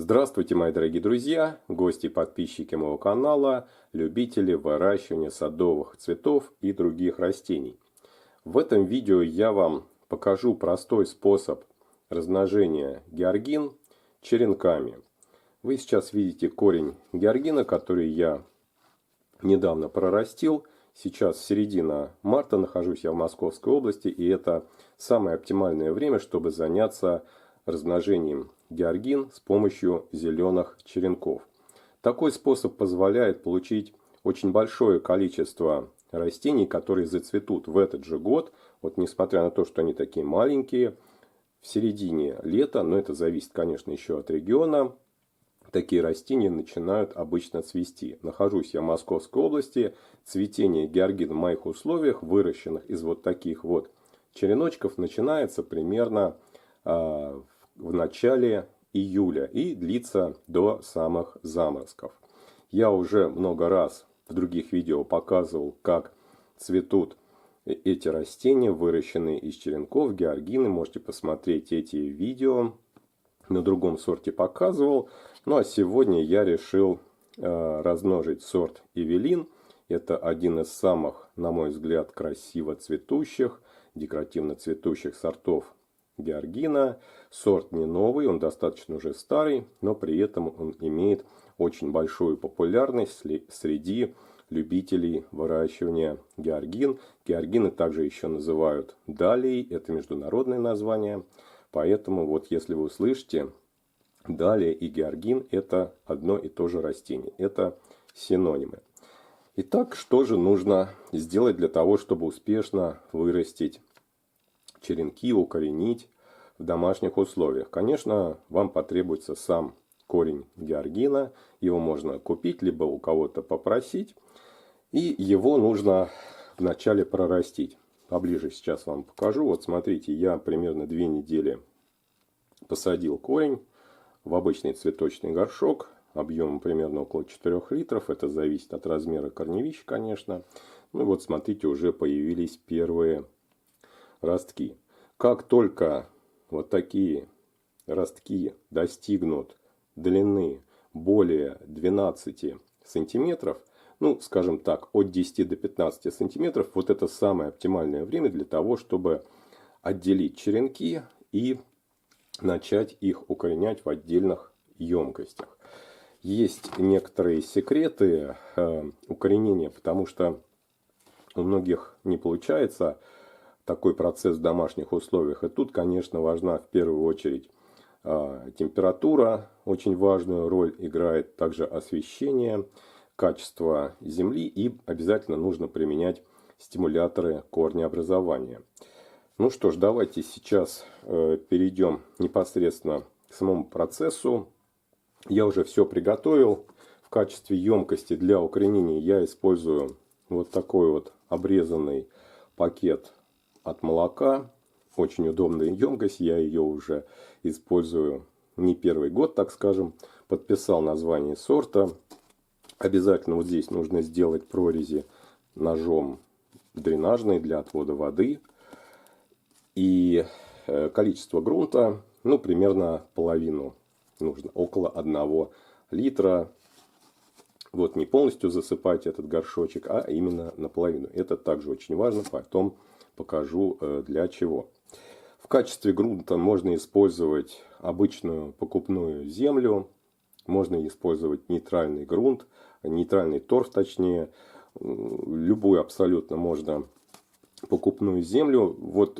Здравствуйте, мои дорогие друзья, гости и подписчики моего канала, любители выращивания садовых цветов и других растений. В этом видео я вам покажу простой способ размножения георгин черенками. Вы сейчас видите корень георгина, который я недавно прорастил. Сейчас середина марта, нахожусь я в Московской области, и это самое оптимальное время, чтобы заняться размножением георгин с помощью зеленых черенков. Такой способ позволяет получить очень большое количество растений, которые зацветут в этот же год. Вот несмотря на то, что они такие маленькие, в середине лета, но это зависит, конечно, еще от региона, такие растения начинают обычно цвести. Нахожусь я в Московской области. Цветение георгин в моих условиях, выращенных из вот таких вот череночков, начинается примерно в начале июля и длится до самых заморозков. Я уже много раз в других видео показывал, как цветут эти растения, выращенные из черенков георгины. Можете посмотреть эти видео. На другом сорте показывал. Ну а сегодня я решил размножить сорт Эвелин. Это один из самых, на мой взгляд, красиво цветущих, декоративно цветущих сортов георгина. Сорт не новый, он достаточно уже старый, но при этом он имеет очень большую популярность среди любителей выращивания георгин. Георгины также еще называют далией, это международное название. Поэтому вот если вы услышите, далия и георгин — это одно и то же растение, это синонимы. Итак, что же нужно сделать для того, чтобы успешно вырастить черенки, укоренить в домашних условиях? Конечно, вам потребуется сам корень георгина. Его можно купить, либо у кого-то попросить. И его нужно вначале прорастить. Поближе сейчас вам покажу. Вот смотрите, я примерно 2 недели посадил корень в обычный цветочный горшок. Объемом примерно около 4 литров. Это зависит от размера корневища, конечно. Ну и вот смотрите, уже появились первые ростки. Как только вот такие ростки достигнут длины более 12 сантиметров, ну, скажем так, от 10 до 15 сантиметров, вот это самое оптимальное время для того, чтобы отделить черенки и начать их укоренять в отдельных емкостях. Есть некоторые секреты укоренения, потому что у многих не получается такой процесс в домашних условиях. И тут, конечно, важна в первую очередь температура, очень важную роль играет также освещение, качество земли, и обязательно нужно применять стимуляторы корнеобразования. Ну что ж, давайте сейчас перейдем непосредственно к самому процессу. Я уже все приготовил. В качестве емкости для укоренения я использую вот такой вот обрезанный пакет от молока. Очень удобная емкость, я ее уже использую не первый год, так скажем. Подписал название сорта. Обязательно вот здесь нужно сделать прорези ножом дренажные для отвода воды. И количество грунта, ну, примерно половину нужно, около 1 литра. Вот не полностью засыпать этот горшочек, а именно наполовину. Это также очень важно, потом покажу для чего. В качестве грунта можно использовать обычную покупную землю. Можно использовать нейтральный грунт, нейтральный торф точнее. Любую абсолютно можно покупную землю. Вот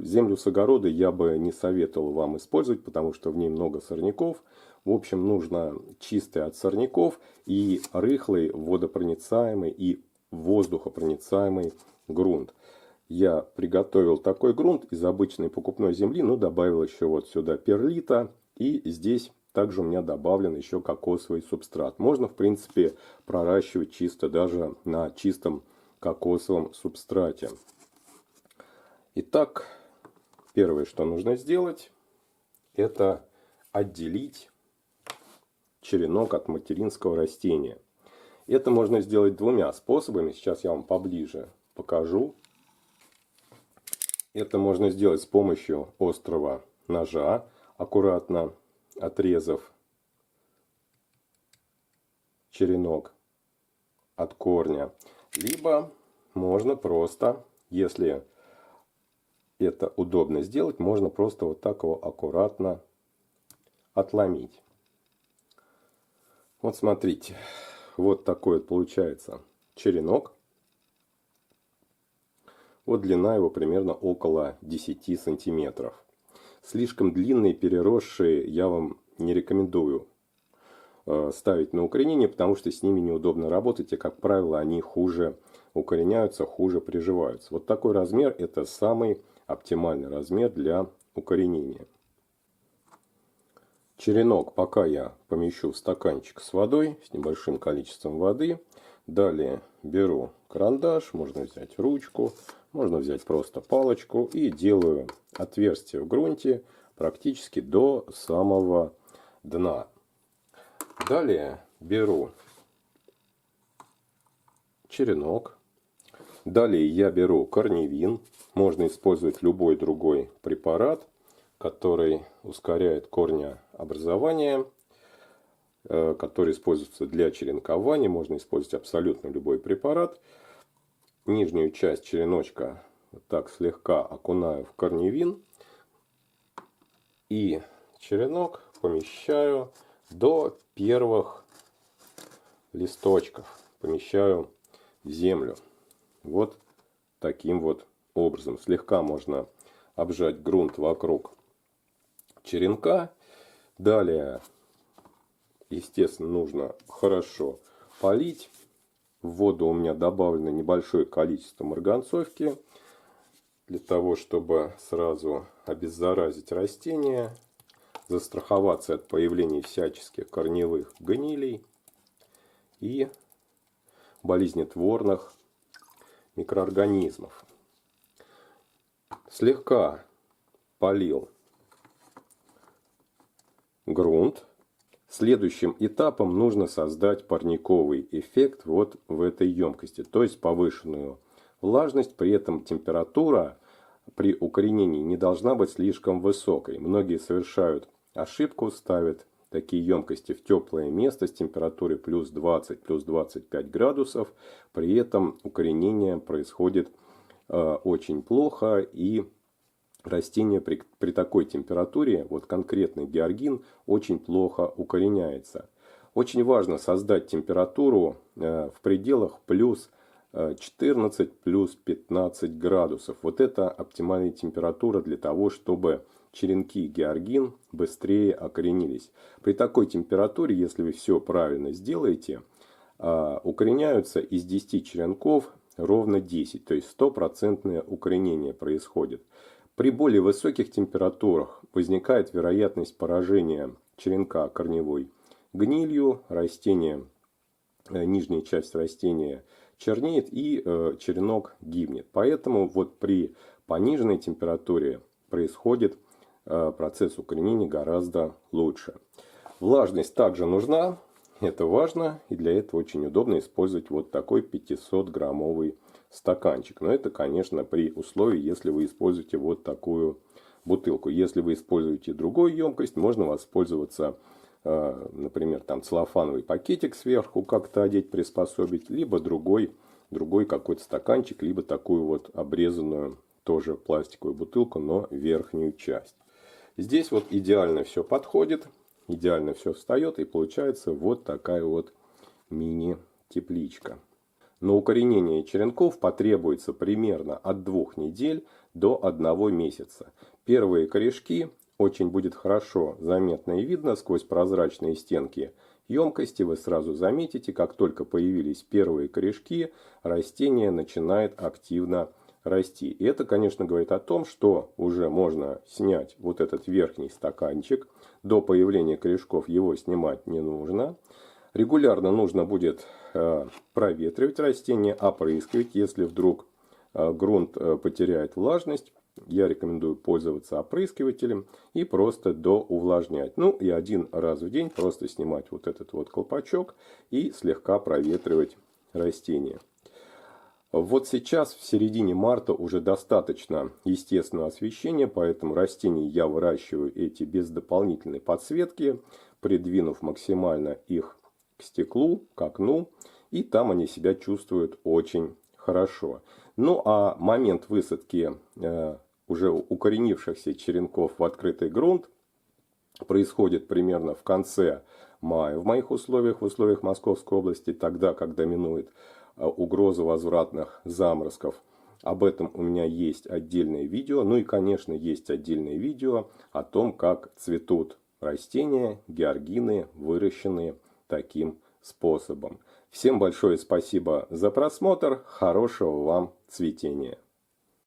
землю с огорода я бы не советовал вам использовать, потому что в ней много сорняков. В общем, нужно чистый от сорняков и рыхлый, водопроницаемый и воздухопроницаемый грунт. Я приготовил такой грунт из обычной покупной земли, но добавил еще вот сюда перлита. И здесь также у меня добавлен еще кокосовый субстрат. Можно, в принципе, проращивать чисто даже на чистом кокосовом субстрате. Итак, первое, что нужно сделать, это отделить черенок от материнского растения. Это можно сделать 2 способами. Сейчас я вам поближе покажу. Это можно сделать с помощью острого ножа, аккуратно отрезав черенок от корня. Либо можно просто, если это удобно сделать, можно просто вот так его аккуратно отломить. Вот смотрите, вот такой вот получается черенок. Вот длина его примерно около 10 сантиметров. Слишком длинные, переросшие я вам не рекомендую ставить на укоренение, потому что с ними неудобно работать, и, как правило, они хуже укореняются, хуже приживаются. Вот такой размер – это самый оптимальный размер для укоренения. Черенок пока я помещу в стаканчик с водой, с небольшим количеством воды. Далее беру карандаш, можно взять ручку, можно взять просто палочку и делаю отверстие в грунте практически до самого дна. Далее беру черенок. Далее я беру корневин. Можно использовать любой другой препарат, который ускоряет корнеобразование, который используется для черенкования. Можно использовать абсолютно любой препарат. Нижнюю часть череночка вот так слегка окунаю в корневин. И черенок помещаю до первых листочков. Помещаю в землю. Вот таким вот образом. Слегка можно обжать грунт вокруг черенка. Далее, естественно, нужно хорошо полить. В воду у меня добавлено небольшое количество марганцовки, для того, чтобы сразу обеззаразить растение, застраховаться от появления всяческих корневых гнилей и болезнетворных микроорганизмов. Слегка полил грунт. Следующим этапом нужно создать парниковый эффект вот в этой емкости, то есть повышенную влажность, при этом температура при укоренении не должна быть слишком высокой. Многие совершают ошибку, ставят такие емкости в теплое место с температурой плюс 20, плюс 25 градусов, при этом укоренение происходит очень плохо, и растение при такой температуре, вот конкретный георгин, очень плохо укореняется. Очень важно создать температуру в пределах плюс 14, плюс 15 градусов. Вот это оптимальная температура для того, чтобы черенки георгин быстрее окоренились. При такой температуре, если вы все правильно сделаете, укореняются из 10 черенков ровно 10. То есть 100% укоренение происходит. При более высоких температурах возникает вероятность поражения черенка корневой гнилью, растение, нижняя часть растения чернеет и черенок гибнет. Поэтому вот при пониженной температуре происходит процесс укоренения гораздо лучше. Влажность также нужна, это важно, и для этого очень удобно использовать вот такой 500-граммовый стаканчик. Но это, конечно, при условии, если вы используете вот такую бутылку. Если вы используете другую емкость, можно воспользоваться, например, там целлофановый пакетик сверху как-то одеть, приспособить, либо другой какой-то стаканчик, либо такую вот обрезанную тоже пластиковую бутылку, но верхнюю часть. Здесь вот идеально все подходит, идеально все встает, и получается вот такая вот мини-тепличка. На укоренение черенков потребуется примерно от 2 недель до 1 месяца. Первые корешки очень будет хорошо заметно и видно сквозь прозрачные стенки емкости. Вы сразу заметите, как только появились первые корешки, растение начинает активно расти. И это, конечно, говорит о том, что уже можно снять вот этот верхний стаканчик. До появления корешков его снимать не нужно. Регулярно нужно будет проветривать растение, опрыскивать. Если вдруг грунт потеряет влажность, я рекомендую пользоваться опрыскивателем и просто доувлажнять. Ну и 1 раз в день просто снимать вот этот вот колпачок и слегка проветривать растение. Вот сейчас, в середине марта, уже достаточно естественного освещения, поэтому растения я выращиваю эти без дополнительной подсветки, придвинув максимально их к стеклу, к окну, и там они себя чувствуют очень хорошо. Ну а момент высадки уже укоренившихся черенков в открытый грунт происходит примерно в конце мая в моих условиях, в условиях Московской области, тогда, как доминует угроза возвратных заморозков. Об этом у меня есть отдельное видео. Ну и, конечно, есть отдельное видео о том, как цветут растения, георгины, выращенные таким способом. Всем большое спасибо за просмотр. Хорошего вам цветения.